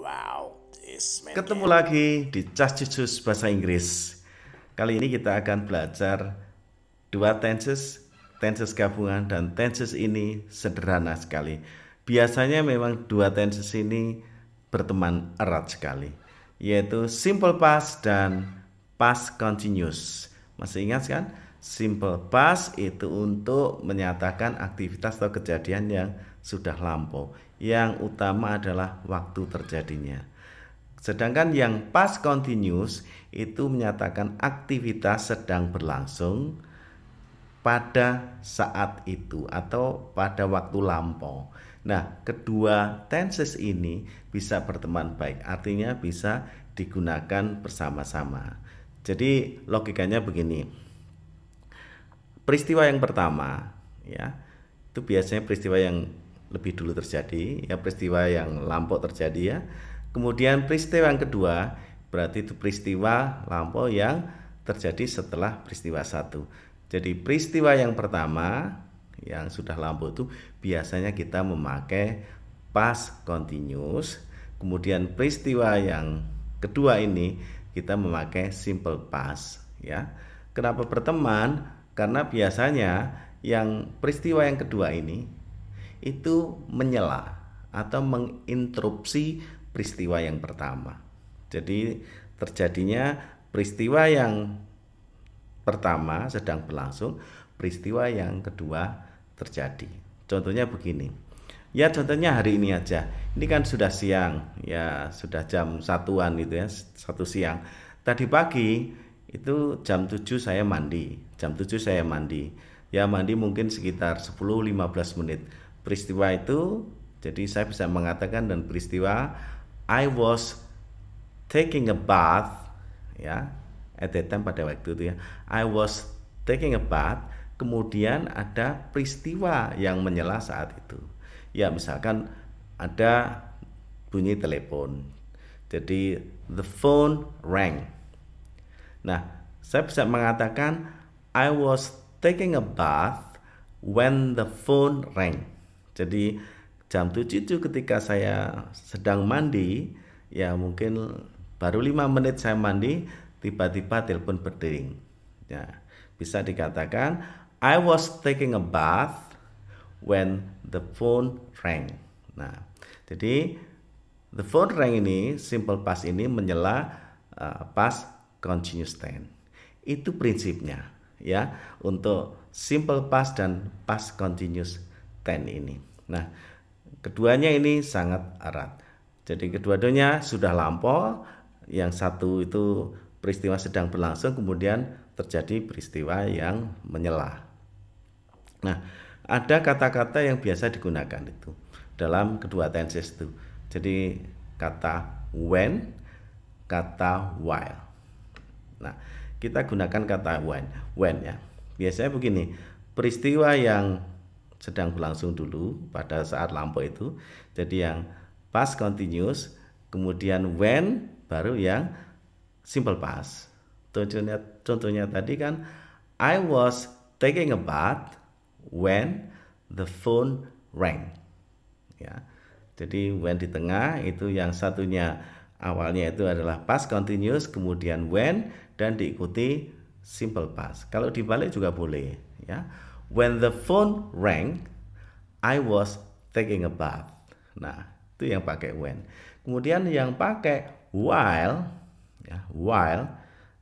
Wow, this man Ketemu can. lagi di Cas Cus Bahasa Inggris. Kali ini kita akan belajar dua tenses gabungan, dan tenses ini sederhana sekali. Biasanya memang dua tenses ini berteman erat sekali, yaitu simple past dan past continuous. Masih ingat kan? Simple past itu untuk menyatakan aktivitas atau kejadian yang sudah lampau. Yang utama adalah waktu terjadinya. Sedangkan yang past continuous itu menyatakan aktivitas sedang berlangsung pada saat itu atau pada waktu lampau. Nah, kedua tenses ini bisa berteman baik, artinya bisa digunakan bersama-sama. Jadi logikanya begini. Peristiwa yang pertama, ya, itu biasanya peristiwa yang lebih dulu terjadi, ya, peristiwa yang lampau terjadi, ya. Kemudian peristiwa yang kedua berarti itu peristiwa lampau yang terjadi setelah peristiwa satu. Jadi peristiwa yang pertama yang sudah lampau itu biasanya kita memakai past continuous. Kemudian peristiwa yang kedua ini kita memakai simple past, ya. Kenapa berteman? Karena biasanya yang peristiwa yang kedua ini itu menyela atau menginterupsi peristiwa yang pertama. Jadi terjadinya peristiwa yang pertama sedang berlangsung, peristiwa yang kedua terjadi. Contohnya begini. Ya, contohnya hari ini aja. Ini kan sudah siang, ya sudah jam 1-an gitu, ya, 1 siang. Tadi pagi itu jam 7 saya mandi. Jam 7 saya mandi. Ya, mandi mungkin sekitar 10-15 menit. Peristiwa itu, jadi saya bisa mengatakan dan peristiwa I was taking a bath, ya, at that time, pada waktu itu, ya, I was taking a bath. Kemudian ada peristiwa yang menyela saat itu. Ya, misalkan ada bunyi telepon. Jadi the phone rang. Nah, saya bisa mengatakan I was taking a bath when the phone rang. Jadi jam 7 itu ketika saya sedang mandi, ya mungkin baru 5 menit saya mandi, tiba-tiba telepon berdering. Ya, bisa dikatakan I was taking a bath when the phone rang. Nah, jadi the phone rang ini, simple past ini menyela past continuous tense. Itu prinsipnya, ya, untuk simple past dan past continuous tense ini. Nah, keduanya ini sangat erat. Jadi kedua-duanya sudah lampau. Yang satu itu peristiwa sedang berlangsung, kemudian terjadi peristiwa yang menyela. Nah, ada kata-kata yang biasa digunakan itu dalam kedua tenses itu. Jadi kata when, kata while. Nah, kita gunakan kata when, ya. Biasanya begini, peristiwa yang sedang berlangsung dulu pada saat lampau itu, jadi yang past continuous, kemudian when baru yang simple past. Contohnya tadi kan I was taking a bath when the phone rang, ya. Jadi when di tengah itu, yang satunya awalnya itu adalah past continuous, kemudian when, dan diikuti simple past. Kalau dibalik juga boleh, ya. When the phone rang, I was taking a bath. Nah, itu yang pakai when. Kemudian yang pakai while,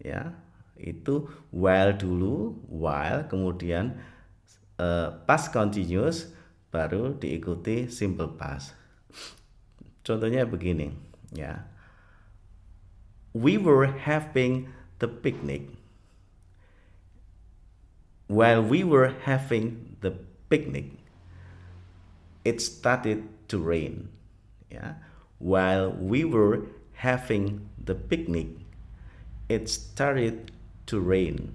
ya, itu while dulu, while, kemudian past continuous, baru diikuti simple past. Contohnya begini, ya. We were having the picnic. While we were having the picnic, it started to rain. Ya. While we were having the picnic, it started to rain.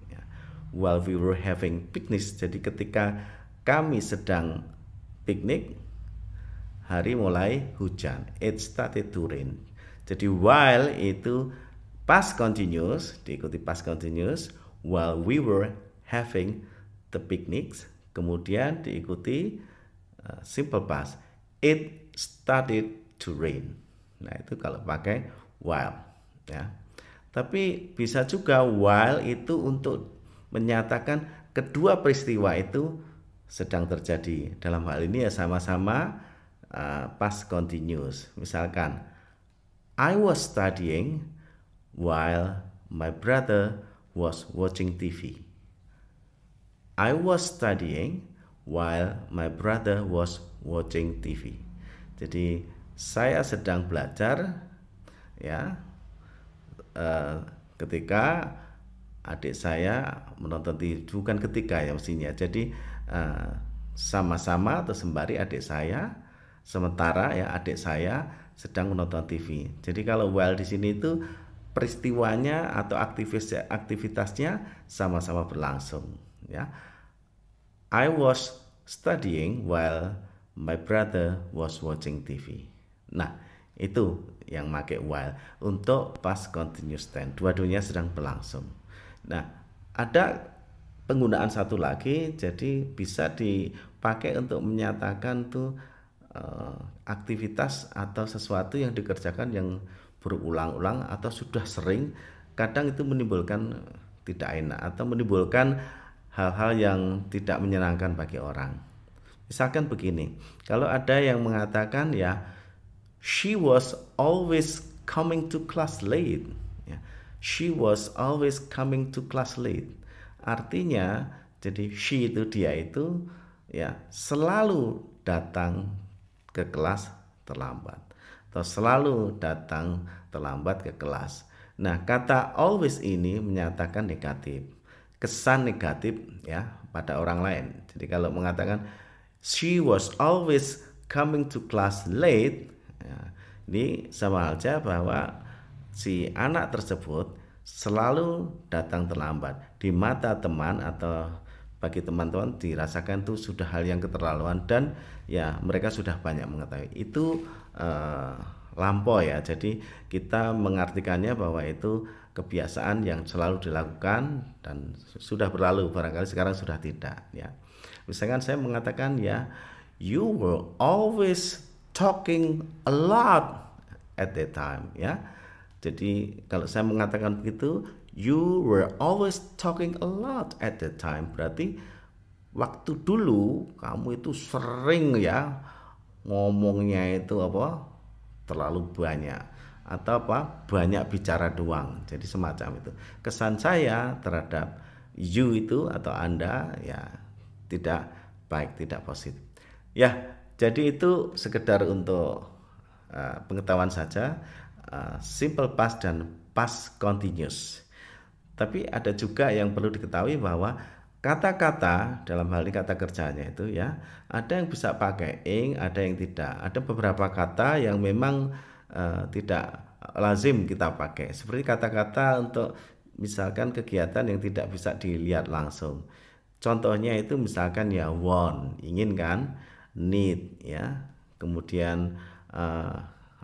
Ya. While we were having picnic, jadi ketika kami sedang piknik, hari mulai hujan. It started to rain. Jadi while itu past continuous, diikuti past continuous, while we were having the picnics, kemudian diikuti simple past. It started to rain. Nah, itu kalau pakai while ya. Tapi bisa juga while itu untuk menyatakan kedua peristiwa itu sedang terjadi. Dalam hal ini ya sama-sama past continuous. Misalkan I was studying while my brother was watching TV. I was studying while my brother was watching TV. Jadi saya sedang belajar ya ketika adik saya menonton TV, bukan ketika ya mestinya. Jadi sama-sama atau sembari adik saya, sementara ya adik saya sedang menonton TV. Jadi kalau while di sini itu peristiwanya atau aktivitasnya sama-sama berlangsung ya. I was studying while my brother was watching TV. Nah, itu yang pakai while untuk past continuous tense. Dua-duanya sedang berlangsung. Nah, ada penggunaan satu lagi, jadi bisa dipakai untuk menyatakan tuh aktivitas atau sesuatu yang dikerjakan yang berulang-ulang atau sudah sering. Kadang itu menimbulkan tidak enak atau menimbulkan hal-hal yang tidak menyenangkan bagi orang. Misalkan begini, kalau ada yang mengatakan ya, she was always coming to class late. Ya, she was always coming to class late. Artinya, jadi she itu dia itu ya selalu datang ke kelas terlambat atau selalu datang terlambat ke kelas. Nah, kata always ini menyatakan negatif, kesan negatif ya pada orang lain. Jadi kalau mengatakan she was always coming to class late, ya, ini sama halnya bahwa si anak tersebut selalu datang terlambat. Di mata teman atau bagi teman-teman dirasakan itu sudah hal yang keterlaluan dan ya mereka sudah banyak mengetahui. Itu lampau ya. Jadi kita mengartikannya bahwa itu kebiasaan yang selalu dilakukan dan sudah berlalu, barangkali sekarang sudah tidak ya. Misalkan saya mengatakan ya, you were always talking a lot at that time ya. Jadi kalau saya mengatakan begitu, you were always talking a lot at that time, berarti waktu dulu kamu itu sering ya ngomongnya itu apa terlalu banyak atau apa banyak bicara doang. Jadi semacam itu. Kesan saya terhadap you itu atau Anda ya tidak baik, tidak positif. Ya, jadi itu sekedar untuk pengetahuan saja, simple past dan past continuous. Tapi ada juga yang perlu diketahui bahwa kata-kata dalam hal ini kata kerjanya itu ya, ada yang bisa pakai ing, ada yang tidak. Ada beberapa kata yang memang tidak lazim kita pakai. Seperti kata-kata untuk misalkan kegiatan yang tidak bisa dilihat langsung. Contohnya itu misalkan ya want, ingin kan, need ya. Kemudian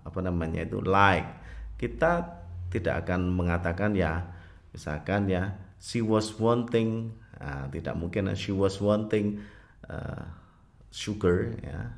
apa namanya itu like. Kita tidak akan mengatakan ya misalkan ya she was wanting, tidak mungkin she was wanting sugar ya.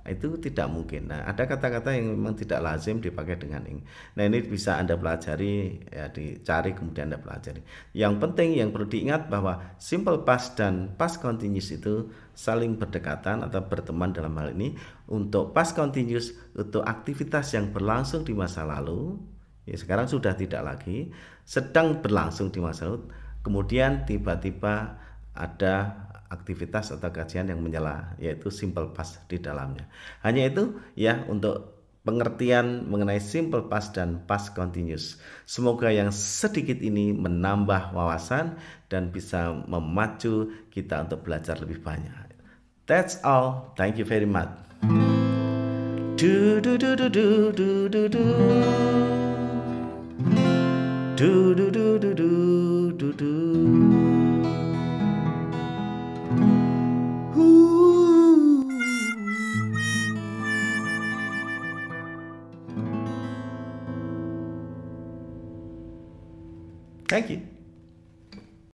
Itu tidak mungkin. Nah, ada kata-kata yang memang tidak lazim dipakai dengan ing. Nah, ini bisa Anda pelajari ya, dicari kemudian Anda pelajari. Yang penting yang perlu diingat bahwa simple past dan past continuous itu saling berdekatan atau berteman dalam hal ini. Untuk past continuous untuk aktivitas yang berlangsung di masa lalu, ya sekarang sudah tidak lagi, sedang berlangsung di masa lalu, kemudian tiba-tiba ada aktivitas atau kajian yang menyela, yaitu simple past di dalamnya. Hanya itu ya untuk pengertian mengenai simple past dan past continuous. Semoga yang sedikit ini menambah wawasan dan bisa memacu kita untuk belajar lebih banyak. That's all. Thank you very much. Do do do do do do do do. Do do do do do do do. Thank you.